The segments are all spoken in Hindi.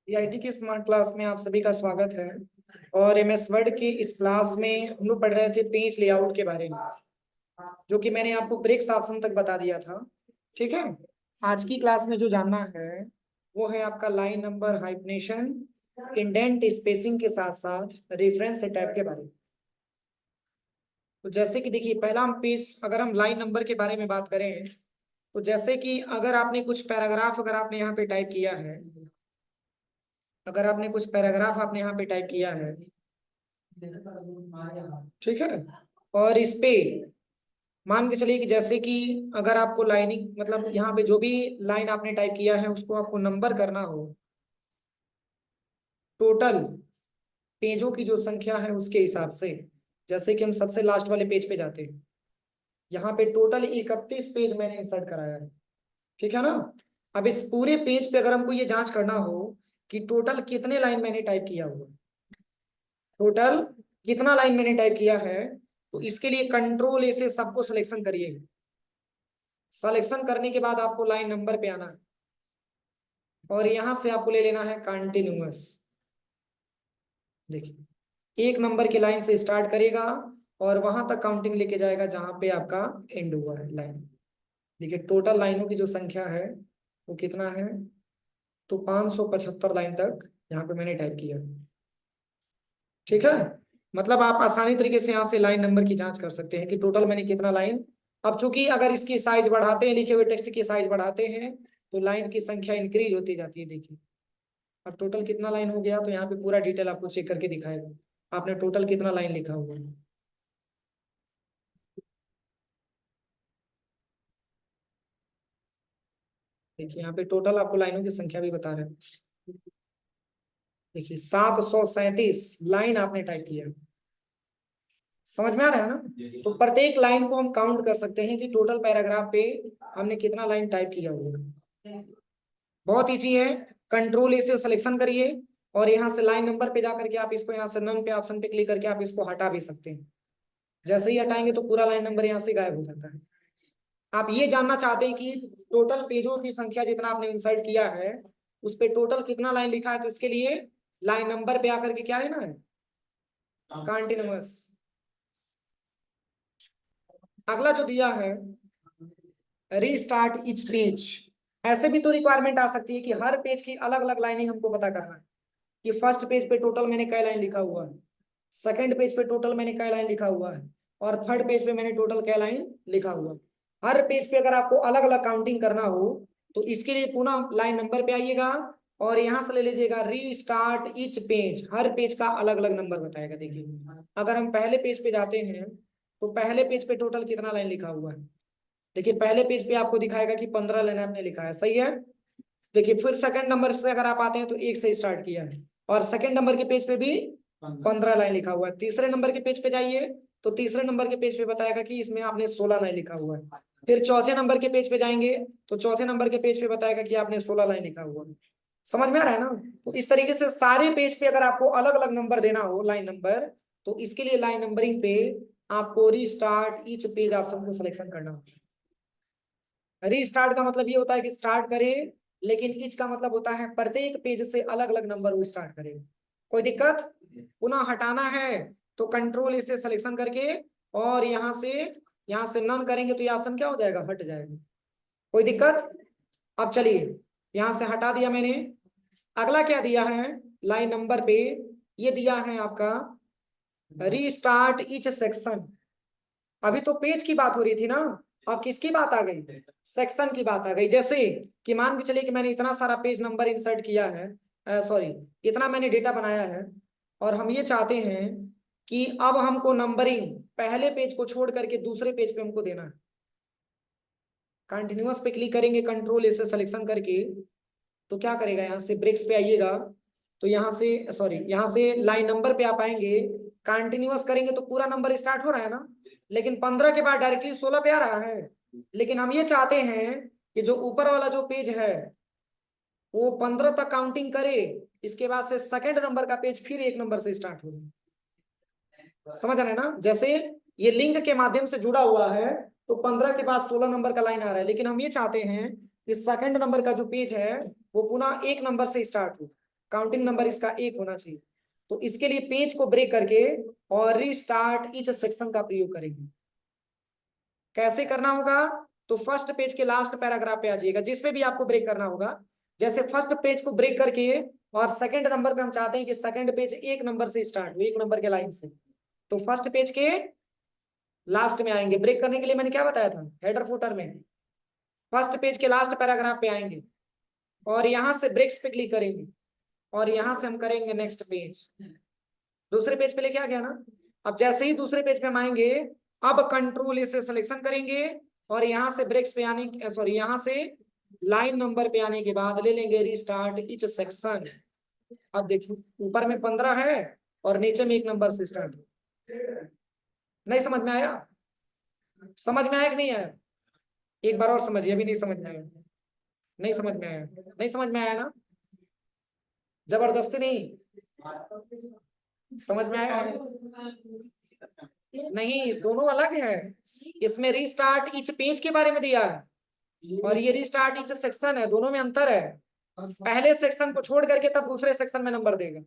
पीआईटी की स्मार्ट क्लास में आप सभी का स्वागत है। और एमएस वर्ड की इस क्लास में हम लोग पढ़ रहे थे पेज लेआउट के बारे में, जो कि मैंने आपको ब्रेक्स ऑप्शन तक बता दिया था। ठीक है, आज की क्लास में जो जानना है वो है आपका line number, hyphenation, indent, spacing के साथ साथ रेफरेंस टाइप के बारे में। तो जैसे कि देखिए, पहला हम पेज, अगर हम लाइन नंबर के बारे में बात करें तो जैसे कि अगर आपने कुछ पैराग्राफ अगर आपने यहाँ पे टाइप किया है, अगर आपने कुछ पैराग्राफ आपने यहाँ पे टाइप किया है, ठीक है, और इस पे मान के चलिए कि जैसे कि अगर आपको लाइनिंग मतलब यहाँ पे जो भी लाइन आपने टाइप किया है उसको आपको नंबर करना हो, टोटल पेजों की जो संख्या है उसके हिसाब से। जैसे कि हम सबसे लास्ट वाले पेज पे जाते हैं, यहाँ पे टोटल 31 पेज मैंने इंसर्ट कराया है, ठीक है ना। अब इस पूरे पेज पे अगर हमको ये जांच करना हो कि टोटल कितने लाइन मैंने टाइप किया हुआ, टोटल कितना लाइन मैंने टाइप किया है, तो इसके लिए कंट्रोल ए से सबको सिलेक्शन करिए। सिलेक्शन करने के बाद आपको लाइन नंबर पे आना है और यहां से आपको ले लेना है कंटिन्यूअस। देखिए, एक नंबर की लाइन से स्टार्ट करेगा और वहां तक काउंटिंग लेके जाएगा जहां पे आपका एंड हुआ है लाइन। देखिए, टोटल लाइनों की जो संख्या है वो कितना है, तो 575 लाइन तक यहाँ पे मैंने टाइप किया। ठीक है, मतलब आप आसानी तरीके से यहाँ से लाइन नंबर की जांच कर सकते हैं कि टोटल मैंने कितना लाइन। अब चूंकि अगर इसकी साइज बढ़ाते हैं, लिखे हुए टेक्स्ट की साइज बढ़ाते हैं तो लाइन की संख्या इंक्रीज होती जाती है। देखिए, अब टोटल कितना लाइन हो गया, तो यहाँ पे पूरा डिटेल आपको चेक करके दिखाएगा आपने टोटल कितना लाइन लिखा हुआ है। देखिए, यहाँ पे टोटल आपको लाइनों की संख्या भी बता रहे हैं। देखिए, 737 लाइन आपने टाइप किया। समझ में आ रहा है ना। तो प्रत्येक लाइन को हम काउंट कर सकते हैं कि टोटल पैराग्राफ पे हमने कितना लाइन टाइप किया हुआ है। बहुत ईजी है, कंट्रोल ए से सिलेक्शन करिए और यहाँ से लाइन नंबर पे जाकर के आप इसको यहाँ से नन पे ऑप्शन पे क्लिक करके आप इसको हटा भी सकते हैं। जैसे ही हटाएंगे तो पूरा लाइन नंबर यहाँ से गायब हो जाता है। आप ये जानना चाहते हैं कि टोटल पेजों की संख्या जितना आपने इंसर्ट किया है उस पे टोटल कितना लाइन लिखा है, तो इसके लिए लाइन नंबर पे आकर के क्या लेना है, कंटिन्यूअस। अगला जो दिया है रीस्टार्ट ईच पेज, ऐसे भी तो रिक्वायरमेंट आ सकती है कि हर पेज की अलग अलग लाइनिंग हमको पता करना है कि फर्स्ट पेज पे टोटल मैंने क्या लाइन लिखा हुआ है, सेकंड पेज पे टोटल मैंने क्या लाइन लिखा हुआ है, और थर्ड पेज पे मैंने टोटल क्या लाइन लिखा हुआ है। हर पेज पे अगर आपको अलग अलग काउंटिंग करना हो तो इसके लिए पुनः लाइन नंबर पे आइएगा और यहां से ले लीजिएगा रीस्टार्ट ईच पेज। हर पेज का अलग अलग नंबर बताएगा। देखिए, अगर हम पहले पेज पे जाते हैं तो पहले पेज पे टोटल कितना लाइन लिखा हुआ है। देखिए, पहले पेज पे आपको दिखाएगा कि 15 लाइन आपने लिखा है, सही है। देखिए, फिर सेकंड नंबर से अगर आप आते हैं तो एक से स्टार्ट किया है और सेकंड नंबर के पेज पे भी 15 लाइन लिखा हुआ है। तीसरे नंबर के पेज पे जाइए तो तीसरे नंबर के पेज पे बताएगा कि इसमें आपने 16 लाइन लिखा हुआ है। फिर चौथे नंबर के पेज पे जाएंगे तो चौथे नंबर के पेज पे बताएगा कि आपने 16 लाइन लिखा हुआ है। समझ में आ रहा है ना। तो इस तरीके से सारे पेज पे अगर आपको अलग अलग नंबर देना हो, लाइन नंबर, तो इसके लिए लाइन नंबरिंग पे आपको रीस्टार्ट ईच पेज ऑप्शन को सिलेक्शन करना होगा। रीस्टार्ट का मतलब ये होता है कि स्टार्ट करे, लेकिन ईच का मतलब होता है प्रत्येक पेज से अलग अलग नंबर वो स्टार्ट करे। कोई दिक्कत। पुनः हटाना है तो कंट्रोल इसे सिलेक्शन करके और यहां से नन करेंगे तो ये ऑप्शन क्या हो जाएगा, हट जाएगा। कोई दिक्कत। अब चलिए, यहां से हटा दिया मैंने। अगला क्या दिया है लाइन नंबर पे, ये दिया है आपका रीस्टार्ट ईच सेक्शन। अभी तो पेज की बात हो रही थी ना, अब किसकी बात आ गई, सेक्शन की बात आ गई। जैसे कि मान के चलिए कि मैंने इतना सारा पेज नंबर इंसर्ट किया है, सॉरी, इतना मैंने डेटा बनाया है और हम ये चाहते हैं कि अब हमको नंबरिंग पहले पेज को छोड़ करके दूसरे पेज पे हमको देना है। कंटिन्यूअस पे क्लिक करेंगे कंट्रोल ए से सिलेक्शन करके, तो क्या करेगा, यहाँ से ब्रेक्स पे आइएगा तो यहाँ से सॉरी यहाँ से लाइन नंबर पे आप आएंगे, कंटिन्यूअस करेंगे तो पूरा नंबर स्टार्ट हो रहा है ना, लेकिन 15 के बाद डायरेक्टली 16 पे आ रहा है। लेकिन हम ये चाहते हैं कि जो ऊपर वाला जो पेज है वो 15 तक काउंटिंग करे, इसके बाद से सेकंड नंबर का पेज फिर एक नंबर से स्टार्ट हो जाए। समझ रहे हैं ना। जैसे ये लिंक के माध्यम से जुड़ा हुआ है तो 15 के बाद 16 नंबर का लाइन आ रहा है, लेकिन हम ये चाहते हैं कि सेकंड नंबर का जो पेज है वो पुनः एक नंबर से स्टार्ट हो। काउंटिंग नंबर इसका 1 होना चाहिए। तो इसके लिए पेज को ब्रेक करके और रीस्टार्ट ईच सेक्शन का प्रयोग करेंगे। कैसे करना होगा? तो फर्स्ट पेज के लास्ट पैराग्राफ पे आ जाइएगा, जिसपे भी आपको ब्रेक करना होगा। जैसे फर्स्ट पेज को ब्रेक करके और सेकंड नंबर पे हम चाहते हैं कि सेकंड पेज 1 नंबर से स्टार्ट हो, 1 नंबर के लाइन से, तो फर्स्ट पेज के लास्ट में आएंगे। ब्रेक करने के लिए मैंने क्या बताया था हेडर फुटर में, फर्स्ट पेज के लास्ट पैराग्राफ पे आएंगे और यहां से ब्रेक्स पे क्लिक करेंगे और यहां से हम करेंगे नेक्स्ट पेज। दूसरे पेज पे लेके आ गया ना। अब जैसे ही दूसरे पेज पे हम आएंगे, अब कंट्रोल से सिलेक्शन करेंगे और यहां से ब्रेक्स पे आने, सॉरी, यहां से लाइन नंबर पे आने के बाद ले लेंगे रीस्टार्ट ईच सेक्शन। अब देखिए ऊपर में 15 है और नीचे में 1 नंबर से स्टार्ट। नहीं समझ में आया? समझ में आया कि नहीं आया? एक बार और समझिए, अभी नहीं समझ में आया। नहीं समझ में आया? नहीं समझ में आया ना? जबरदस्ती नहीं, समझ में आया? नहीं, दोनों अलग है। इसमें रीस्टार्ट ईच पेज के बारे में दिया है और ये रीस्टार्ट ईच सेक्शन है, दोनों में अंतर है। पहले सेक्शन को छोड़ करके तब दूसरे सेक्शन में नंबर देगा,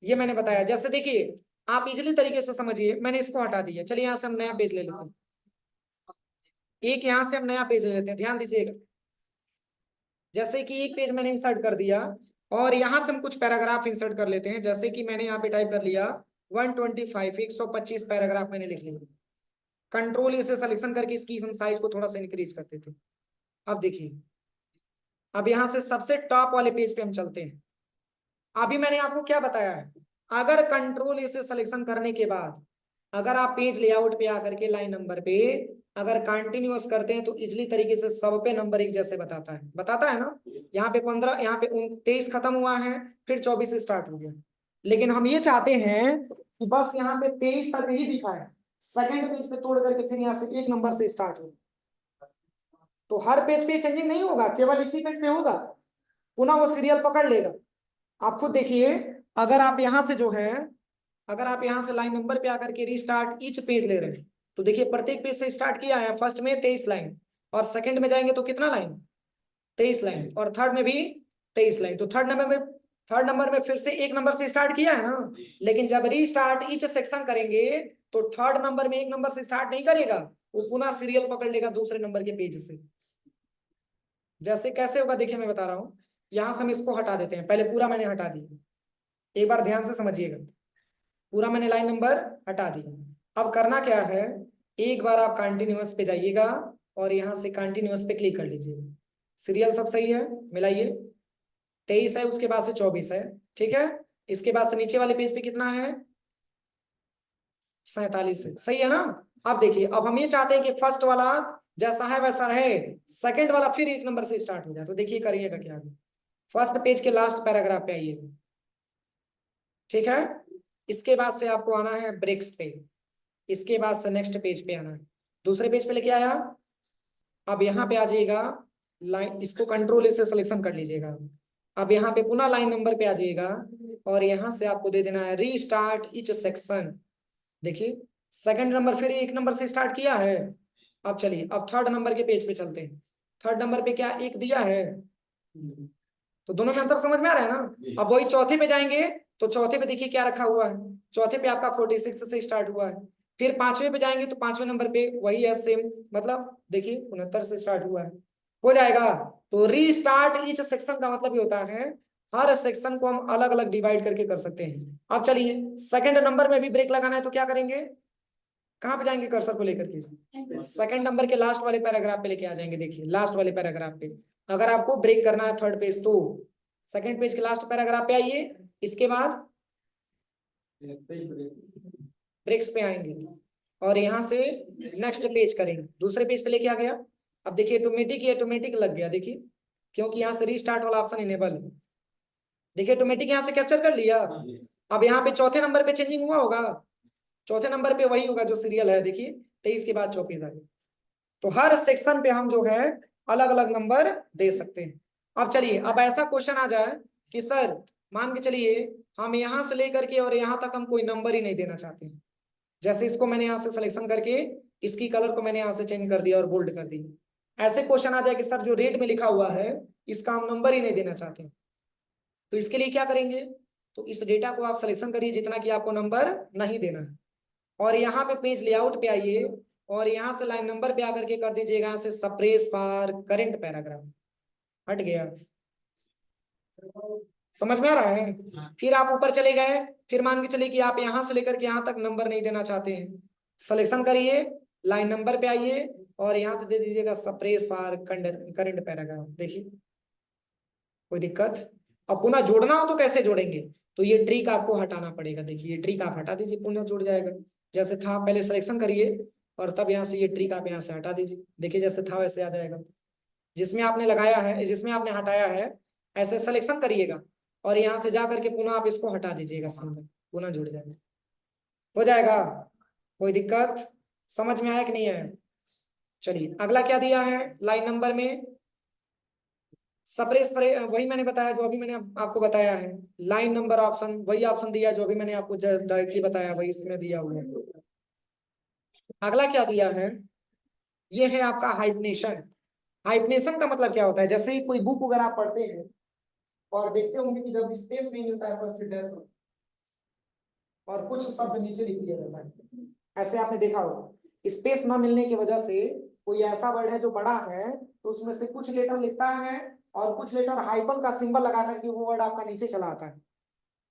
ये मैंने बताया। जैसे देखिए, आप इजीली तरीके से समझिए, मैंने इसको हटा दिया। चलिए यहां से हम नया पेज ले लेते हैं, एक यहां से हम नया पेज ले लेते हैं, ध्यान दीजिएगा। जैसे कि एक पेज मैंने इंसर्ट कर दिया और यहां से हम कुछ पैराग्राफ इंसर्ट कर लेते हैं। जैसे कि मैंने यहाँ पे टाइप कर लिया 125, 125 पैराग्राफ मैंने लिख लिया। कंट्रोल इसे सिलेक्शन करके इसकी हम साइज को थोड़ा सा इंक्रीज करते थे। अब देखिए, अब यहां से सबसे टॉप वाले पेज पे हम चलते हैं। अभी मैंने आपको क्या बताया है, अगर कंट्रोल इसे सिलेक्शन करने के बाद अगर आप पेज लेआउट पे आकर के लाइन नंबर पे अगर कंटिन्यूअस करते हैं तो इजली तरीके से सब पे नंबर एक जैसे बताता है ना। यहाँ पे 15, यहाँ पे 23 खत्म हुआ है, फिर 24 स्टार्ट हो गया। लेकिन हम ये चाहते हैं कि बस यहाँ पे 23 तक ही दिखाए, सेकंड पेज पे तोड़ करके फिर यहाँ से 1 नंबर से स्टार्ट हो। तो हर पेज पे चेंजिंग नहीं होगा, केवल इसी पेज पे होगा, पुनः वो सीरियल पकड़ लेगा। आप खुद देखिए, अगर आप यहां से जो है, अगर आप यहां से लाइन नंबर पे आकर के रीस्टार्ट ईच पेज ले रहे हैं तो देखिए प्रत्येक पेज से स्टार्ट किया है। फर्स्ट में 23 लाइन और सेकंड में जाएंगे तो कितना लाइन, 23 लाइन, और थर्ड में भी 23 लाइन। तो थर्ड नंबर में फिर से 1 नंबर से स्टार्ट किया है ना। लेकिन जब रीस्टार्ट ईच सेक्शन करेंगे तो थर्ड नंबर में 1 नंबर से स्टार्ट नहीं करेगा, वो पुनः सीरियल पकड़ लेगा दूसरे नंबर के पेज से। जैसे कैसे होगा देखिए, मैं बता रहा हूं। यहां से हम इसको हटा देते हैं, पहले पूरा मैंने हटा दिया, एक बार ध्यान से समझिएगा। पूरा मैंने लाइन नंबर हटा दिया। अब करना क्या है, एक बार आप कंटिन्यूअस पे जाइएगा और यहाँ से कंटिन्यूअस पे क्लिक कर लीजिए। सीरियल सब सही है, मिलाइए। 23 है, उसके बाद से 24 है, ठीक है। इसके बाद से नीचे वाले पेज पे कितना है, 47 है, सही है ना। अब देखिए, अब हम ये चाहते हैं कि फर्स्ट वाला जैसा है वैसा रहे, सेकंड वाला फिर 1 नंबर से स्टार्ट हो जाए। तो देखिए करिएगा क्या, फर्स्ट पेज के लास्ट पैराग्राफ पे आइए, ठीक है। इसके बाद से आपको आना है ब्रेक्स पे, इसके बाद से नेक्स्ट पेज पे आना है। दूसरे पेज पे लेके आया, अब यहाँ पे आ जाइएगा लाइन, इसको कंट्रोल से सिलेक्शन कर लीजिएगा। अब यहाँ पे पुनः लाइन नंबर पे आ जाइएगा और यहाँ से आपको दे देना है रीस्टार्ट ईच सेक्शन। देखिए सेकंड नंबर फिर 1 नंबर से स्टार्ट किया है। अब चलिए, अब थर्ड नंबर के पेज पे चलते हैं। थर्ड नंबर पे क्या 1 दिया है, तो दोनों में अंतर समझ में आ रहा है ना। अब वही चौथे पे जाएंगे तो चौथे पे देखिए क्या रखा हुआ है, चौथे पे आपका 46 से स्टार्ट हुआ है। फिर पांचवे पे जाएंगे तो पांचवें नंबर पे वही है सेम, मतलब देखिए 69 से स्टार्ट हुआ है, हो जाएगा। तो रीस्टार्ट ईच सेक्शन का मतलब ये होता है हर सेक्शन को हम अलग अलग डिवाइड करके कर सकते हैं। अब चलिए सेकंड नंबर में भी ब्रेक लगाना है तो क्या करेंगे, कहाँ पे जाएंगे कर्सर को लेकर के, सेकंड नंबर के लास्ट वाले पैराग्राफ पे लेके आ जाएंगे। देखिए लास्ट वाले पैराग्राफ पे अगर आपको ब्रेक करना है थर्ड पेज तो सेकंड पेज के लास्ट पैराग्राफ पे आइए, इसके बाद ब्रेक्स पे आएंगे और यहाँ से नेक्स्ट पेज करेंगे। दूसरे पेज पे लेके आ गया। अब देखिए ऑटोमेटिक लग गया, देखिए क्योंकि यहाँ से रीस्टार्ट वाला ऑप्शन इनेबल है। देखिए ऑटोमेटिक यहाँ से कैप्चर कर लिया। अब यहाँ पे चौथे नंबर पे चेंजिंग हुआ होगा, चौथे नंबर पे वही होगा जो सीरियल है, देखिए 23 के बाद 24 आ गया। तो हर सेक्शन पे हम जो है अलग अलग नंबर दे सकते हैं। अब चलिए, अब ऐसा क्वेश्चन आ जाए कि सर मान के चलिए हम यहाँ से लेकर के और यहाँ तक हम कोई नंबर ही नहीं देना चाहते, जैसे इसको मैंने यहाँ से सिलेक्शन करके इसकी कलर को मैंने यहाँ से चेंज कर दिया और बोल्ड कर दिया। ऐसे क्वेश्चन आ जाए कि सर जो रेड में लिखा हुआ है इसका हम नंबर ही नहीं देना चाहते, तो इसके लिए क्या करेंगे, तो इस डेटा को आप सिलेक्शन करिए जितना कि आपको नंबर नहीं देना है, और यहाँ पे पेज लेआउट पे आइए और यहाँ से लाइन नंबर पे आकर के कर दीजिएगा यहाँ से सप्रेस फॉर करंट पैराग्राफ। हट गया, समझ में आ रहा है। फिर आप ऊपर चले गए, फिर मान के चलिए कि आप यहाँ से लेकर के यहाँ तक नंबर नहीं देना चाहते हैं, सिलेक्शन करिए, लाइन नंबर पे आइए और यहाँ पे दे दीजिएगा सप्रेस फॉर करंट पैराग्राफ। देखिए कोई दिक्कत। अब पुनः जोड़ना हो तो कैसे जोड़ेंगे, तो ये ट्रिक आपको हटाना पड़ेगा। देखिए ये ट्रिक आप हटा दीजिए, पुनः जुड़ जाएगा। जैसे था पहले सिलेक्शन करिए और तब यहाँ से ये ट्रिक आप यहाँ से हटा दीजिए। देखिए जैसे था वैसे आ जाएगा। जिसमें आपने लगाया है, जिसमें आपने हटाया है, ऐसे सिलेक्शन करिएगा और यहाँ से जा करके पुनः आप इसको हटा दीजिएगा, सिंबल पुनः जुड़ जाएगा, हो जाएगा। कोई दिक्कत, समझ में आया कि नहीं है। चलिए अगला क्या दिया है लाइन नंबर में, सप्रेस वही मैंने बताया जो अभी मैंने आपको बताया है। लाइन नंबर ऑप्शन वही ऑप्शन दिया जो अभी मैंने आपको डायरेक्टली बताया, वही इसमें दिया हुआ है। अगला क्या दिया है, ये है आपका हाइपनेशन। हाइपनेशन का मतलब क्या होता है, जैसे ही कोई बुक वगैरह आप पढ़ते हैं और देखते होंगे कि जब स्पेस नहीं मिलता है फर्स्ट डैश और कुछ शब्द नीचे लिख दिया जाता है, ऐसे आपने देखा होगा। स्पेस ना मिलने की वजह से कोई ऐसा वर्ड है जो बड़ा है तो उसमें से कुछ लेटर लिखता है और कुछ लेटर हाइपन का सिंबल लगा करके वो वर्ड आपका नीचे चला आता है,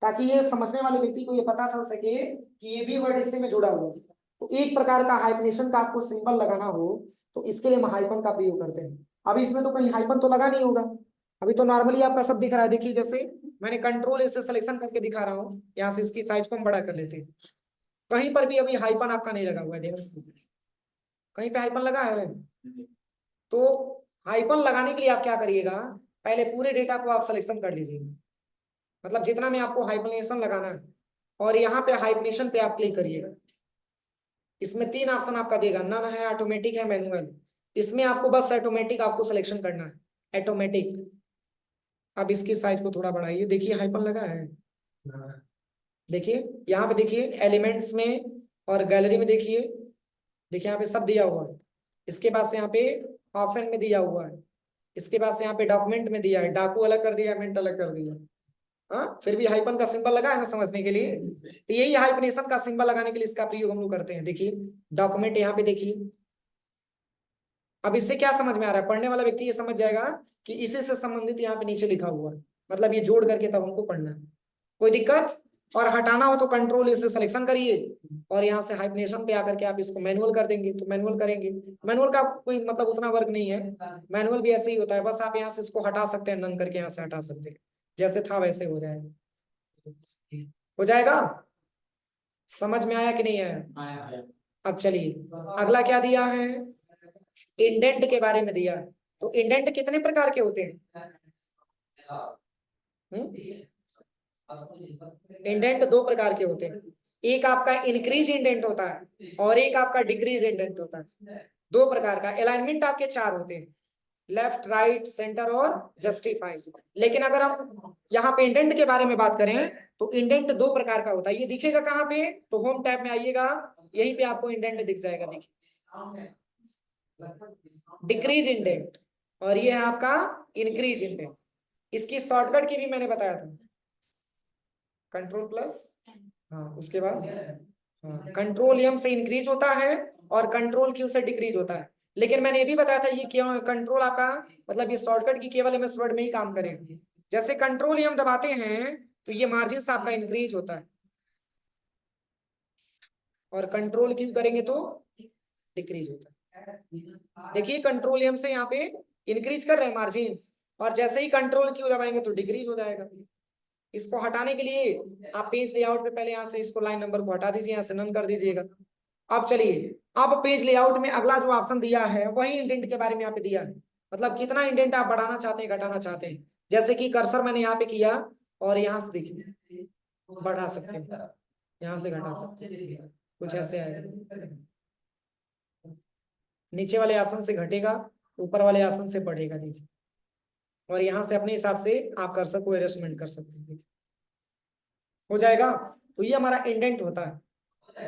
ताकि ये समझने वाले व्यक्ति को ये पता चल सके कि ये भी वर्ड इससे में जुड़ा हुआ है। तो एक प्रकार का हाइपनेशन का आपको सिंबल लगाना हो तो इसके लिए हम हाइपन का प्रयोग करते हैं। अभी इसमें तो कहीं हाइपन तो लगा नहीं होगा, अभी तो नॉर्मली आपका सब दिख रहा है। देखिए जैसे मैंने कंट्रोल ऐसे सिलेक्शन करके दिखा रहा हूँ, यहाँ से इसकी साइज को हम बड़ा कर लेते हैं, कहीं पर भी अभी हाइपन आपका नहीं लगा हुआ है, कहीं पे हाइपन लगा है। तो हाइपन लगाने के लिए आप क्या करिएगा, पहले पूरे डेटा को आप सिलेक्शन कर लीजिएगा, मतलब जितना में आपको हाइपनेशन लगाना है, और यहाँ पे हाइपनेशन पे आप क्लिक करिएगा। इसमें 3 ऑप्शन आपका देगा, नन है, ऑटोमेटिक है, मैनुअल। इसमें आपको बस ऑटोमेटिक आपको सिलेक्शन करना है, ऑटोमेटिक। अब इसकी साइज को थोड़ा बढ़ाइए, देखिए हाइपन लगा है, देखिए यहाँ पे देखिए एलिमेंट्स में और गैलरी में देखिए, देखिए यहाँ पे सब दिया हुआ है। इसके बाद से यहाँ पे ऑप्शन में दिया हुआ है, इसके बाद से यहाँ पे डॉक्यूमेंट में दिया है, डाकू अलग कर दिया, मेंट अलग कर दिया। हाँ फिर भी हाइपन का सिंबल लगा है ना समझने के लिए, तो यही हाइपनेशन का सिंबल लगाने के लिए इसका प्रयोग हम लोग करते हैं। देखिए डॉक्यूमेंट यहाँ पे देखिए, अब इससे क्या समझ में आ रहा है, पढ़ने वाला व्यक्ति ये समझ जाएगा कि इसी से संबंधित यहाँ पे नीचे लिखा हुआ है, मतलब ये जोड़ करके तब हमको पढ़ना है। कोई दिक्कत। और हटाना हो तो कंट्रोल इसे सिलेक्शन करिए और यहाँ से हाइपनेशन पे आकर के आप इसको मैनुअल कर देंगे, तो मैनुअल करेंगे। मैनुअल का कोई मतलब उतना वर्क नहीं है, मैनुअल भी ऐसे ही होता है, बस आप यहाँ से इसको हटा सकते हैं, नन करके यहाँ से हटा सकते हैं, जैसे था वैसे हो जाएगा, हो जाएगा। समझ में आया कि नहीं है। अब चलिए अगला क्या दिया है, इंडेंट के बारे में दिया है। तो इंडेंट कितने प्रकार के होते हैं, इंडेंट 2 प्रकार के होते हैं, एक आपका इंक्रीज इंडेंट होता है और एक आपका डिक्रीज इंडेंट होता है। 2 प्रकार का अलाइनमेंट आपके 4 होते हैं, लेफ्ट राइट सेंटर और जस्टिफाई। लेकिन अगर हम यहाँ पे इंडेंट के बारे में बात करें तो इंडेंट 2 प्रकार का होता है। ये दिखेगा कहाँ पे, तो होम टैब में आइएगा, यहीं पे आपको इंडेंट दिख जाएगा। देखिए डिक्रीज इंडेंट और ये है आपका इंक्रीज इंडेंट। इसकी शॉर्टकट की भी मैंने बताया था, कंट्रोल प्लस, हाँ उसके बाद हाँ कंट्रोल एम से इंक्रीज होता है और कंट्रोल क्यू से डिक्रीज होता है। लेकिन मैंने ये भी बताया था ये क्यों कंट्रोल आपका मतलब ये शॉर्टकट की केवल एमएस वर्ड में ही काम करेगी। जैसे कंट्रोल एम दबाते हैं तो ये मार्जिन आपका इंक्रीज होता है और कंट्रोल क्यू करेंगे तो डिक्रीज होता है। देखिए कंट्रोल एम से यहाँ पे इंक्रीज कर रहे हैं मार्जिन, और जैसे ही कंट्रोल क्यू दबाएंगे तो डिक्रीज हो जाएगा। इसको हटाने के लिए आप पेज लेआउट पे पहले यहाँ से इसको लाइन नंबर को हटा दीजिए, यहाँ से नन कर दीजिएगा। अब चलिए अब पेज लेआउट में अगला जो ऑप्शन दिया है वही इंडेंट के बारे में यहाँ पे दिया है, मतलब कितना इंडेंट आप बढ़ाना चाहते हैं घटाना चाहते हैं। जैसे कि कर्सर मैंने यहाँ पे किया और यहाँ से देखिए बढ़ा सकते हैं, यहाँ से घटा सकते हैं, कुछ ऐसे आएगा, नीचे वाले ऑप्शन से घटेगा, ऊपर वाले ऑप्शन से बढ़ेगा। देखिए और यहाँ से अपने हिसाब से आप कर्सर को एडजस्टमेंट कर सकते हैं, हो जाएगा। तो ये हमारा इंडेंट होता है,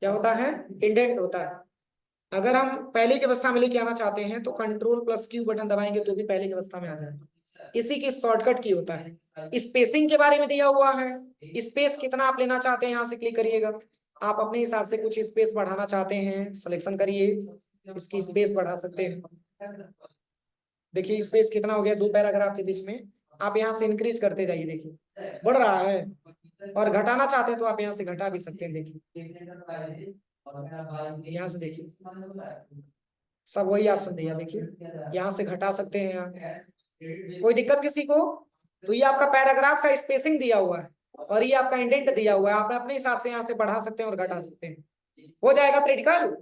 क्या होता है, इंडेंट होता है। अगर हम पहले की अवस्था में लेके आना चाहते हैं तो कंट्रोल प्लस क्यू बटन दबाएंगे तो भी पहले की अवस्था में आ जाएगा। इसी की शॉर्टकट की होता है। स्पेसिंग के बारे में दिया हुआ है, स्पेस कितना आप लेना चाहते हैं यहाँ से क्लिक करिएगा। आप अपने हिसाब से कुछ स्पेस बढ़ाना चाहते हैं, सिलेक्शन करिए, इसकी स्पेस बढ़ा सकते हैं। देखिए स्पेस कितना हो गया, 2 पैराग्राफ के बीच में। आप यहाँ से इंक्रीज करते जाइए, देखिए बढ़ रहा है। और घटाना चाहते हैं तो आप यहाँ से घटा भी सकते हैं, देखिए यहाँ से देखिए सब वही ऑप्शन दिया, देखिए यहाँ से घटा सकते हैं। यहाँ कोई दिक्कत किसी को? तो ये आपका पैराग्राफ का स्पेसिंग दिया हुआ है और ये आपका इंडेंट दिया हुआ है, आप अपने हिसाब से यहाँ से बढ़ा सकते हैं और घटा सकते हैं। हो जाएगा प्रैक्टिकल।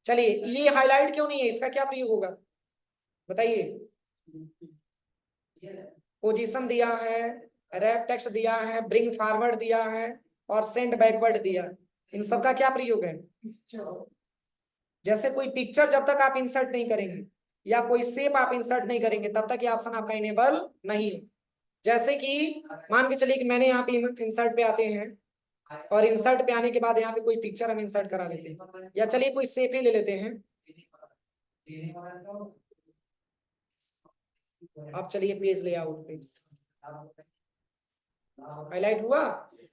चलिए ये हाईलाइट क्यों नहीं है, इसका क्या प्रयोग होगा बताइए? पोजीशन दिया है, रैप टेक्स्ट दिया है, ब्रिंग फॉरवर्ड दिया है और सेंड बैकवर्ड दिया है। इन सब का क्या प्रयोग है? जैसे कोई पिक्चर जब तक आप इंसर्ट नहीं करेंगे या कोई शेप आप इंसर्ट नहीं करेंगे तब तक ये ऑप्शन आपका इनेबल नहीं है। जैसे कि मान के चलिए कि मैंने यहाँ पे इंसर्ट पे आते हैं और इंसर्ट पे आने के बाद यहाँ पे कोई पिक्चर हम इंसर्ट करा लेते हैं, या चलिए कोई शेप ही ले लेते हैं। अब चलिए पेज लेआउट पे हाईलाइट हुआ।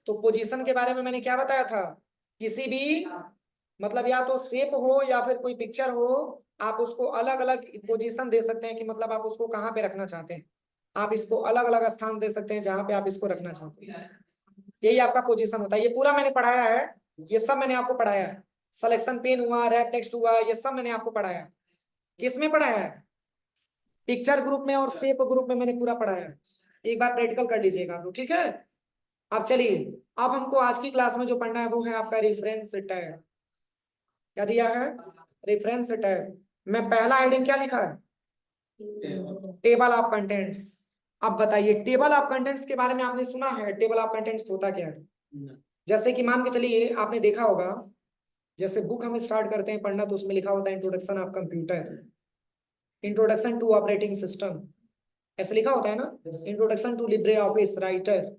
तो पोजीशन के बारे में मैंने क्या बताया था? किसी भी मतलब या तो शेप हो या फिर कोई पिक्चर हो, आप उसको अलग अलग पोजीशन दे सकते हैं कि मतलब आप उसको कहाँ पे रखना चाहते हैं। आप इसको अलग अलग स्थान दे सकते हैं जहां पे आप इसको रखना चाहते हैं। यही आपका पोजीशन होता है। ये पूरा मैंने पढ़ाया है, ये सब मैंने आपको पढ़ाया है। सिलेक्शन पेन हुआ, रैप टेक्स्ट हुआ, ये सब मैंने आपको पढ़ाया है। किसमें पढ़ाया है? पिक्चर ग्रुप में और शेप ग्रुप में मैंने पूरा पढ़ाया है। एक बार प्रैक्टिकल कर लीजिएगा आप लोग, ठीक है? अब चलिए, अब हमको आज की क्लास में जो पढ़ना है वो है आपका रेफरेंस टैग। क्या दिया है? रेफरेंस टैग में पहला हेडिंग क्या लिखा है? Table of contents. अब बताइए टेबल ऑफ कंटेंट्स के बारे में आपने सुना है? टेबल ऑफ कंटेंट्स होता क्या है? जैसे कि मान के चलिए आपने देखा होगा, जैसे बुक हम स्टार्ट करते हैं पढ़ना तो उसमें लिखा होता है introduction of computer, introduction to operating system, ऐसे लिखा होता है ना, introduction to LibreOffice Writer.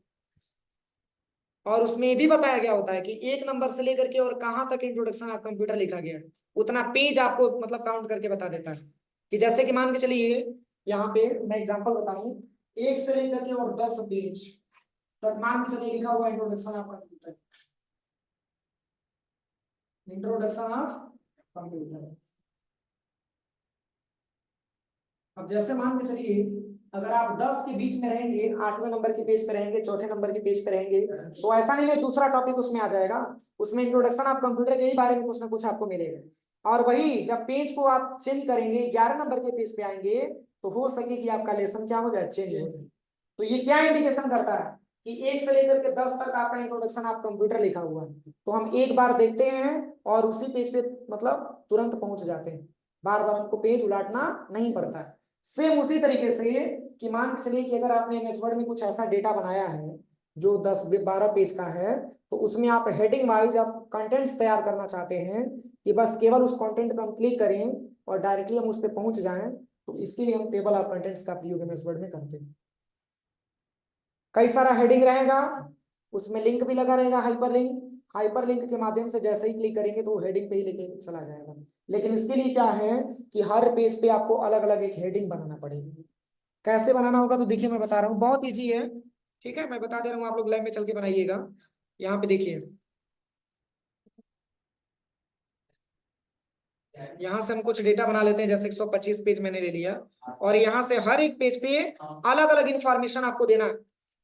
और उसमें ये भी बताया गया होता है कि 1 नंबर से लेकर के और कहाँ तक इंट्रोडक्शन ऑफ कंप्यूटर लिखा गया है, उतना पेज आपको मतलब काउंट करके बता देता है। कि जैसे कि मान के चलिए यहाँ पे मैं एग्जांपल बताऊं, 1 से लेकर के और 10 पेज तक मान के चलिए लिखा हुआ introduction of computer, introduction of computer. अब जैसे मान के चलिए अगर आप 10 के बीच में रहेंगे, 8वें नंबर के पेज पे रहेंगे, चौथे नंबर के पेज पे रहेंगे, तो ऐसा नहीं है दूसरा टॉपिक उसमें आ जाएगा, उसमें इंट्रोडक्शन ऑफ कंप्यूटर के ही बारे में कुछ ना कुछ आपको मिलेगा। और वही जब पेज को आप चेंज करेंगे, 11 नंबर के पेज पे आएंगे, तो हो सके कि आपका लेसन क्या हो जाए, चेंज हो जाए। तो ये क्या इंडिकेशन करता है कि 1 से लेकर के 10 तक आपका इंट्रोडक्शन ऑफ कंप्यूटर लिखा हुआ है। तो हम एक बार देखते हैं और उसी पेज पे मतलब तुरंत पहुंच जाते हैं, बार बार हमको पेज उलाटना नहीं पड़ता है। सेम उसी तरीके से कि मान के चलिए कि अगर आपने एमएस वर्ड में कुछ ऐसा डेटा बनाया है जो 10-12 पेज का है, तो उसमें आप हेडिंग वाइज आप कंटेंट्स तैयार करना चाहते हैं कि बस केवल उस कंटेंट पे हम क्लिक करें और डायरेक्टली हम उस पर पहुंच जाएं, तो इसके लिए हम टेबल ऑफ कंटेंट्स का प्रयोग एमएस वर्ड में करते हैं। कई सारा हेडिंग रहेगा, उसमें लिंक भी लगा रहेगा, हाइपर लिंक के माध्यम से जैसे ही क्लिक करेंगे तो वो हेडिंग पे ही लेके चला जाएगा। लेकिन इसके लिए क्या है कि हर पेज पे आपको अलग अलग एक हेडिंग बनाना पड़ेगी। कैसे बनाना होगा तो देखिए मैं बता रहा हूँ, बहुत ईजी है। ठीक है, मैं बता दे रहा हूँ, आप लोग लाइन में चल के बनाइएगा। यहाँ पे देखिए, यहाँ से हम कुछ डेटा बना लेते हैं, जैसे 125 पेज मैंने ले लिया और यहाँ से हर एक पेज पे अलग अलग इंफॉर्मेशन आपको देना है।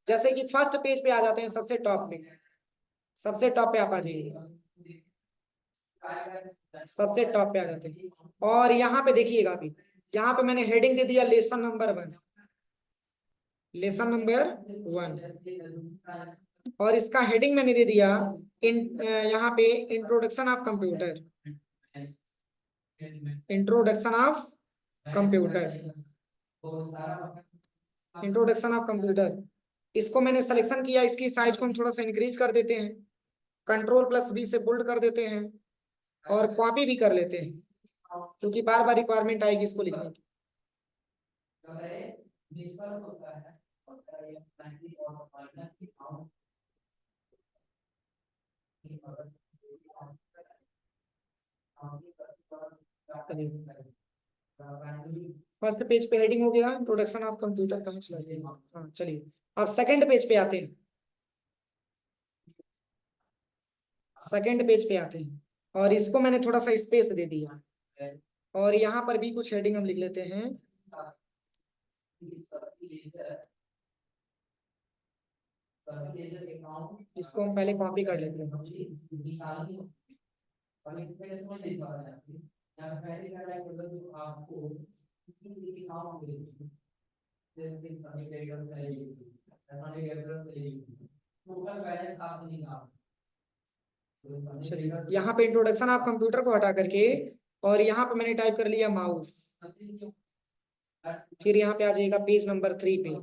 जैसे कि फर्स्ट पेज पे आ जाते हैं, सबसे टॉप पे, सबसे टॉप पे आप आ जाइए, सबसे टॉप पे आ जाते हैं। और यहाँ पे देखिएगा अभी, यहाँ पे मैंने हेडिंग दे दिया लेसन नंबर 1, लेसन नंबर 1। और इसका हेडिंग मैंने दे दिया यहाँ पे introduction of computer, introduction of computer, introduction of computer. इसको मैंने सिलेक्शन किया, इसकी साइज को हम थोड़ा सा इंक्रीज कर देते हैं, Ctrl+V से बोल्ड कर देते हैं और कॉपी भी कर लेते हैं, क्योंकि बार बार रिक्वायरमेंट आएगी इसको लिखने की। फर्स्ट पेज पे हेडिंग हो गया, इंट्रोडक्शन ऑफ कंप्यूटर, कहाँ चला गया? हाँ चलिए, अब सेकंड पेज पे आते हैं। सेकंड पेज पे आते हैं और इसको मैंने थोड़ा सा स्पेस दे दिया और यहाँ पर भी कुछ हेडिंग हम लिख लेते हैं। इसको हम पहले कॉपी कर लेते हैं। चलिए, यहाँ पे इंट्रोडक्शन ऑफ कंप्यूटर को हटा करके और यहाँ पे मैंने टाइप कर लिया माउस। फिर यहाँ पे आ जाएगा पेज नंबर 3 पे,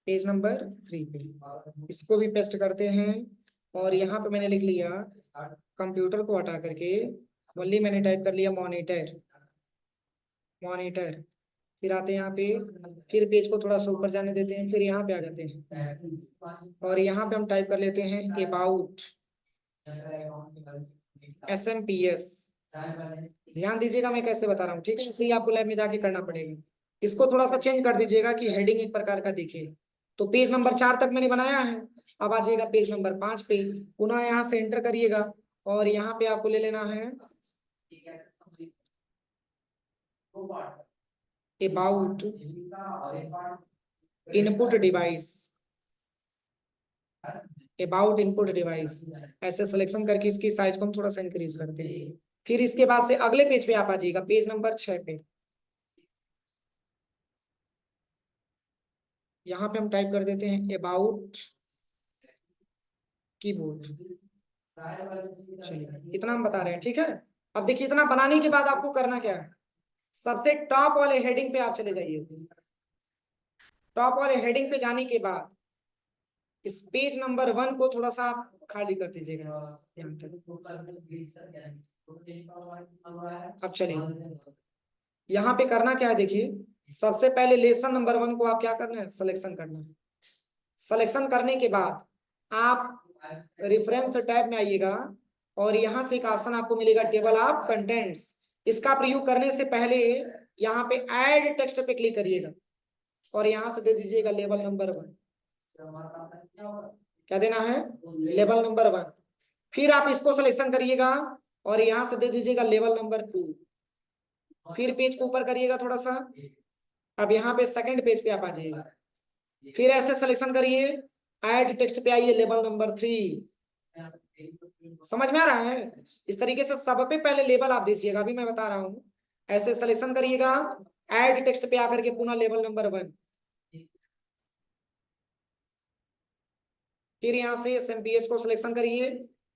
पेज नंबर 3 पे इसको भी पेस्ट करते हैं और यहाँ पे मैंने लिख लिया कंप्यूटर को हटा करके ओनली मैंने टाइप कर लिया मॉनिटर, मॉनिटर। फिर आते हैं यहाँ पे, फिर पेज को थोड़ा सा ऊपर जाने देते हैं, फिर यहाँ पे आ जाते हैं और यहाँ पे हम टाइप कर लेते हैं अबाउट SMPS। ध्यान दीजिएगा मैं कैसे बता रहा हूँ, ठीक है? इसे आपको लैब में जाके करना पड़ेगा। इसको थोड़ा सा चेंज कर दीजिएगा कि हेडिंग एक प्रकार का दिखे। तो पेज नंबर 4 तक मैंने बनाया है। अब आ जाएगा पेज नंबर 5 पे, पुनः यहाँ से एंटर करिएगा और यहाँ पे आपको ले लेना है about input device, about input device. ऐसे सिलेक्शन करके इसकी साइज को हम थोड़ा सा इंक्रीज करते हैं। फिर इसके बाद से अगले पेज पे आप आ जाइएगा, पेज नंबर 6 पे। यहाँ पे हम टाइप कर देते हैं अबाउट कीबोर्ड। चलिए, इतना हम बता रहे हैं, ठीक है? अब देखिए, इतना बनाने के बाद आपको करना क्या है, सबसे टॉप वाले हेडिंग पे आप चले जाइए। टॉप वाले हेडिंग पे जाने के बाद इस पेज नंबर 1 को थोड़ा सा खाली कर दीजिएगा यहाँ तक। अब चलिए, यहाँ पे करना क्या है, देखिए सबसे पहले लेसन नंबर 1 को आप क्या करना है, सिलेक्शन करना है। सिलेक्शन करने के बाद आप रेफरेंस टैब में आइएगा और यहाँ से एक ऑप्शन आपको मिलेगा टेबल ऑफ कंटेंट्स। इसका प्रयोग करने से पहले यहाँ पे ऐड टेक्स्ट पे क्लिक करिएगा और यहाँ से दे दीजिएगा लेवल नंबर 1। क्या देना है, लेवल नंबर 1। फिर आप इसको सिलेक्शन करिएगा और यहाँ से दे दीजिएगा लेवल नंबर 2। फिर पेज को ऊपर करिएगा थोड़ा सा। अब यहाँ पे सेकंड पेज पे आप आ जाइएगा, फिर ऐसे सिलेक्शन करिए, ऐड टेक्स्ट पे आइए, लेवल नंबर 3। समझ में आ रहा है? इस तरीके से सब पे पहले लेवल आप दीजिएगा, अभी मैं बता रहा हूँ। ऐसे सिलेक्शन करिएगा, ऐड टेक्स्ट पे आकर के पुनः लेवल नंबर 1। फिर यहाँ से SMPS को सिलेक्शन करिए,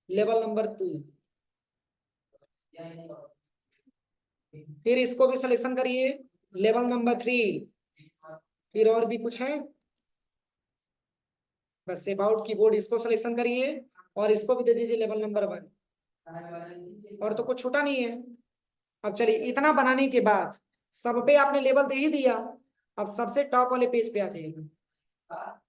लेवल नंबर 2। फिर इसको भी सिलेक्शन करिए, लेवल नंबर 3। फिर और भी कुछ है, बस अबाउट कीबोर्ड, इसको सिलेक्शन करिए और इसको भी दे दीजिए लेवल नंबर 1। और तो कुछ छूटा नहीं है। अब चलिए, इतना बनाने के बाद सब पे आपने लेवल दे ही दिया। अब सबसे टॉप वाले पेज पे आ जाइएगा।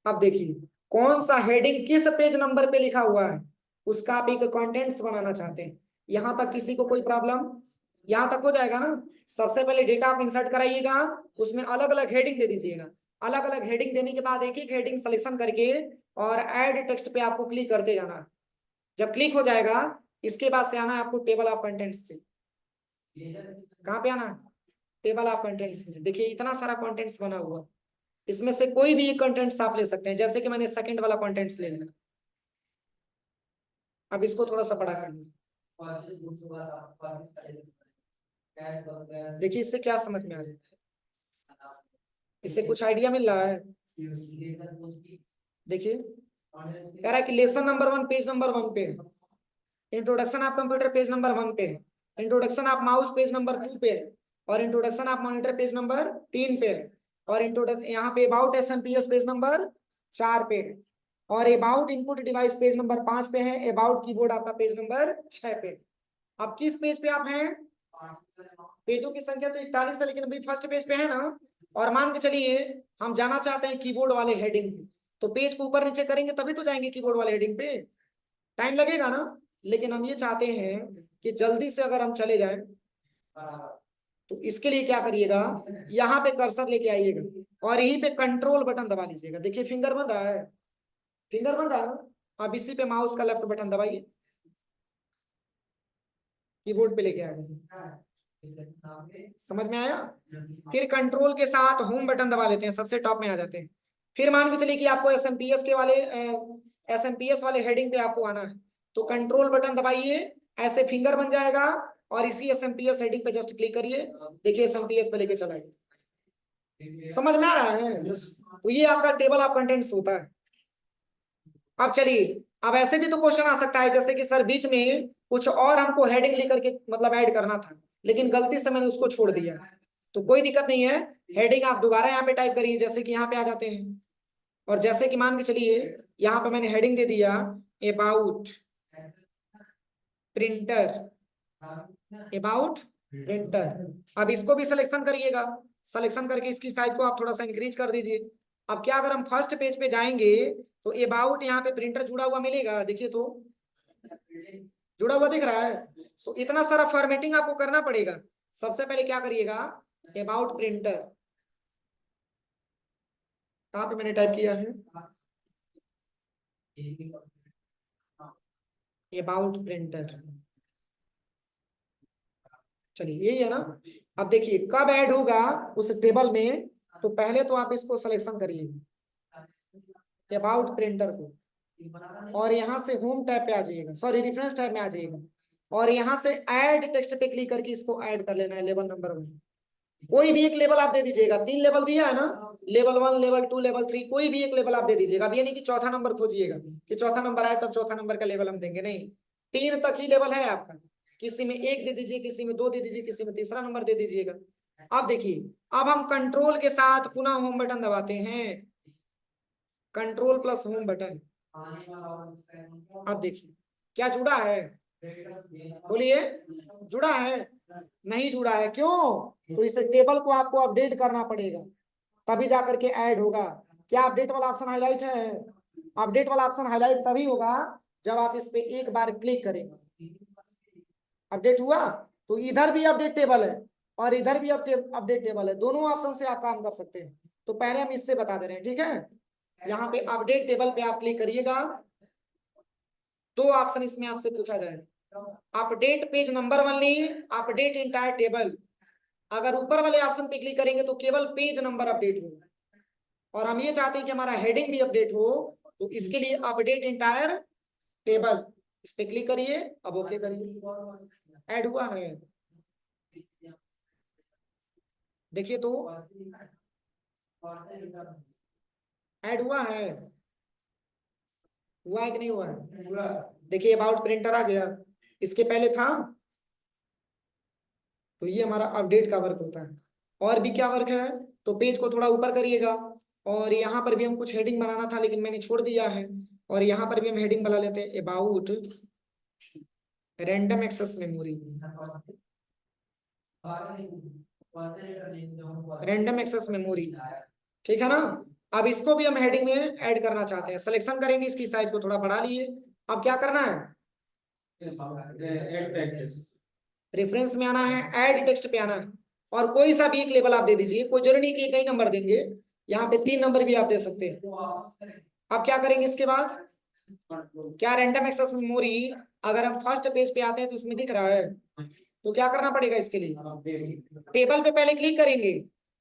अब देखिए कौन सा हेडिंग किस पेज नंबर पे लिखा हुआ है, उसका आप एक कंटेंट्स बनाना चाहते हैं। यहां तक किसी को कोई प्रॉब्लम? यहां तक हो जाएगा ना? सबसे पहले डेटा आप इंसर्ट कराइएगा, उसमें अलग अलग हेडिंग दे दीजिएगा। अलग अलग हेडिंग देने के बाद एक एक हेडिंग सिलेक्शन करके और ऐड टेक्स्ट पे आपको क्लिक करते जाना है। जब क्लिक हो जाएगा, इसके बाद से आना है आपको टेबल ऑफ कंटेंट्स पे। कहाँ पे आना है? Table of contents. देखिए इतना सारा कंटेंट्स बना हुआ, इसमें से कोई भी एक कंटेंट्स आप ले सकते हैं। जैसे कि मैंने सेकंड वाला कंटेंट्स ले लिया। अब इसको थोड़ा सा बड़ा कर लीजिए। देखिए इससे क्या समझ में आ रहा है, इससे कुछ आइडिया मिल रहा है? देखिए कह रहा है कि लेसन नंबर 1 पेज नंबर 1 पे, introduction of computer page number 1 पे, introduction of mouse page number 2 पे, और introduction of monitor page number 3 पे, और इंट्रोडक्शन यहाँ पे अबाउट SMPS पेज नंबर 4 पे, और about input device page number 5 पे है, अबाउट कीबोर्ड आपका पेज नंबर 6 पे। अब किस पेज पे आप हैं? पेजों की संख्या तो 41 है, लेकिन अभी फर्स्ट पेज पे है ना। और मान के चलिए हम जाना चाहते हैं कीबोर्ड वाले हेडिंग पे, तो पेज को ऊपर नीचे करेंगे तभी तो जाएंगे कीबोर्ड वाले हेडिंग पे। टाइम लगेगा ना, लेकिन हम ये चाहते हैं कि जल्दी से अगर हम चले जाएं तो इसके लिए क्या करिएगा, यहाँ पे कर्सर लेके आइएगा और यहीं पे कंट्रोल बटन दबा लीजिएगा। देखिए फिंगर बन रहा है, फिंगर बन रहा है। अब इसी पे माउस का लेफ्ट बटन दबाइए, कीबोर्ड पे लेके आएगा। समझ में आया? फिर कंट्रोल के साथ होम बटन दबा लेते हैं, सबसे टॉप में आ जाते हैं। फिर मान के चलिए कि आपको एसएमपीएस वाले हेडिंग पे आपको आना है, तो कंट्रोल बटन दबाइए, ऐसे फिंगर बन जाएगा और इसी एसएमपीएस हेडिंग पे जस्ट क्लिक करिए। देखिए एसएमपीएस पे लेके चलाइए। समझ में आ रहा है? तो ये आपका टेबल ऑफ कंटेंट्स होता है। अब चलिए, अब ऐसे भी तो क्वेश्चन आ सकता है जैसे कि सर बीच में कुछ और हमको हेडिंग लेकर के मतलब ऐड करना था, लेकिन गलती से मैंने उसको छोड़ दिया। तो कोई दिक्कत नहीं है, हेडिंग आप दोबारा यहाँ पे टाइप करिए, जैसे कि यहाँ पे आ जाते हैं। और जैसे कि मान के चलिए यहाँ पे मैंने हेडिंग दे दिया अबाउट प्रिंटर, अबाउट प्रिंटर। अब इसको भी सिलेक्शन करिएगा, सिलेक्शन करके इसकी साइज को आप थोड़ा सा इंक्रीज कर दीजिए। अब क्या, अगर हम फर्स्ट पेज पे जाएंगे तो अबाउट यहाँ पे प्रिंटर जुड़ा हुआ मिलेगा, देखिए तो जुड़ा हुआ दिख रहा है। तो इतना सारा फॉर्मेटिंग आपको करना पड़ेगा। सबसे पहले क्या करिएगा, अबाउट प्रिंटर, कहाँ पे मैंने टाइप किया है, अबाउट प्रिंटर। चलिए यही है ना। अब देखिए कब ऐड होगा उस टेबल में, तो पहले तो आप इसको सिलेक्शन करिए अबाउट प्रिंटर को, और यहाँ से होम टैब पे आ जाइएगा, सॉरी रेफरेंस टैब में आ जाइएगा, और यहाँ से ऐड टेक्स्ट पे क्लिक करके इसको ऐड कर लेना है लेवल नंबर 1। कोई भी एक लेवल आप दे दीजिएगा, 3 लेवल दिया है ना, लेवल 1, लेवल 2, लेवल 3, कोई भी एक लेवल आप दे दीजिएगा। अब ये नहीं कि चौथा नंबर खोजिएगा कि चौथा नंबर आए तब चौथा नंबर का लेवल हम देंगे, नहीं, 3 तक ही लेवल है आपका। किसी में 1 दे दीजिए, किसी में 2 दे दीजिए, किसी में तीसरा नंबर दे दीजिएगा। अब देखिए, अब हम कंट्रोल के साथ पुनः होम बटन दबाते हैं, कंट्रोल प्लस होम बटन। अब देखिए क्या जुड़ा है, बोलिए, जुड़ा है? नहीं जुड़ा है, क्यों? तो इस टेबल को आपको अपडेट करना पड़ेगा, तभी जाकर के ऐड होगा। क्या अपडेट वाला ऑप्शन हाईलाइट है? अपडेट वाला ऑप्शन हाईलाइट तभी होगा जब आप इस पे एक बार क्लिक करेंगे। अपडेट हुआ, तो इधर भी अपडेट टेबल है और इधर भी अपडेट टेबल है, दोनों ऑप्शन से आप काम कर सकते हैं। तो पहले हम इससे बता दे रहे हैं, ठीक है। यहाँ पे अपडेट टेबल पे आप क्लिक करिएगा, 2 ऑप्शन इसमें आपसे पूछा जाएगा, update page number only, update entire table. अगर ऊपर वाले ऑप्शन पे क्लिक करेंगे तो केवल पेज नंबर अपडेट होगा, और हम ये चाहते हैं कि हमारा हेडिंग भी अपडेट हो, तो इसके लिए अपडेट इंटायर टेबल, इस पे क्लिक करिए। अब ओके करिए, ऐड हुआ है, देखिए तो ऐड हुआ है, हुआ है कि नहीं हुआ है? देखिए अबाउट प्रिंटर आ गया, इसके पहले था। तो ये हमारा अपडेट का वर्क होता है। और भी क्या वर्क है, तो पेज को थोड़ा ऊपर करिएगा, और यहाँ पर भी हम कुछ हेडिंग बनाना था लेकिन मैंने छोड़ दिया है, और यहाँ पर भी हम हेडिंग बना लेते हैं about random access memory, random access memory, ठीक है ना। अब इसको भी हम हेडिंग में ऐड करना चाहते हैं, सिलेक्शन करेंगे, इसकी साइज को थोड़ा बढ़ा लिए। अब क्या करना है, रेफरेंस में आना है, ऐड टेक्स्ट पे आना है, और कोई सा भी एक लेवल आप दे दीजिए, कोई जरूरी नहीं कि एक ही नंबर देंगे, यहाँ पे 3 नंबर भी आप दे सकते हैं। अब क्या करेंगे इसके बाद, क्या रैंडम एक्सेस मेमोरी, अगर हम फर्स्ट पेज पे आते हैं तो इसमें दिख रहा है, तो क्या करना पड़ेगा इसके लिए, टेबल पे पहले क्लिक करेंगे,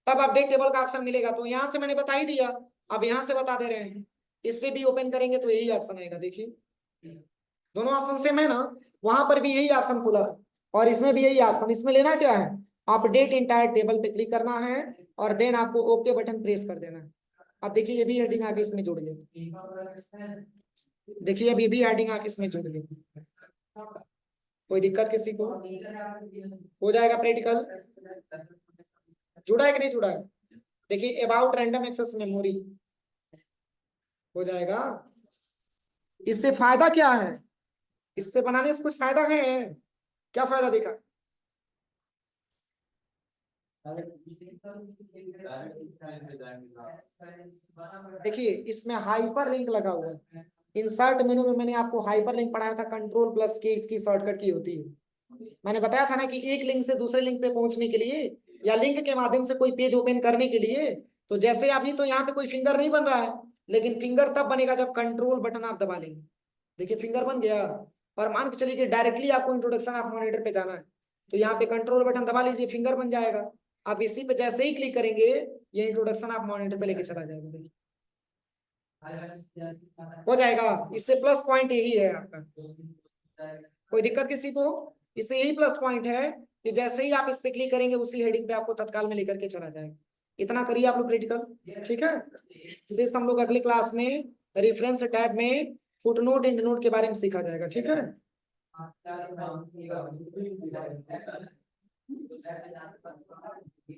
तब अपडेट टेबल का ऑप्शन मिलेगा। तो यहाँ से मैंने बता ही दिया, अब यहाँ से बता दे रहे हैं, इस पे भी ओपन करेंगे तो यही ऑप्शन आएगा, देखिए दोनों ऑप्शन सेम है ना, वहां पर भी यही ऑप्शन खुला था और इसमें भी यही ऑप्शन। इसमें लेना क्या है, अपडेट इंटायर टेबल पे क्लिक करना है और देन आपको ओके बटन प्रेस कर देना है। अब देखिए ये भी हेडिंग आके इसमें जुड़ गई, देखिए अभी भी हेडिंग आके इसमें जुड़ गई। कोई दिक्कत किसी को, हो जाएगा प्रैक्टिकल, जुड़ा है कि नहीं जुड़ा है? देखिए अबाउट रैंडम एक्सेस मेमोरी हो जाएगा। इससे फायदा क्या है, इससे बनाने से कुछ फायदा है, क्या फायदा देखा? देखिए इसमें हाइपर लिंक लगा हुआ है, इंसर्ट मेनू में मैंने आपको हाइपर लिंक पढ़ाया था, कंट्रोल प्लस के इसकी शॉर्टकट की होती है। मैंने बताया था ना कि एक लिंक से दूसरे लिंक पे पहुंचने के लिए या लिंक के माध्यम से कोई पेज ओपन करने के लिए, तो जैसे अभी तो यहाँ पे कोई फिंगर नहीं बन रहा है, लेकिन फिंगर तब बनेगा जब कंट्रोल बटन आप दबा लेंगे। देखिए फिंगर बन गया। और मान के चलिए कि डायरेक्टली आपको इंट्रोडक्शन ऑफ मॉनिटर पे जाना है, तो यहाँ पे कंट्रोल बटन दबा लीजिए, फिंगर बन जाएगा। आप इसी पे जैसे ही क्लिक करेंगे ये इंट्रोडक्शन ऑफ मॉनिटर पे लेके चला जाएगा। देखिए हो जाएगा। इससे प्लस पॉइंट यही है आपका। कोई दिक्कत किसी को? इससे यही प्लस पॉइंट है कि जैसे ही आप इस पे क्लिक करेंगे उसी हेडिंग पे आपको तत्काल में लेकर के चला जाएगा। इतना करिए आप लोग क्रिटिकल, ठीक है। शेष हम लोग अगले क्लास में रेफरेंस टैब में फुटनोट एंडनोट के बारे में सीखा जाएगा, ठीक है।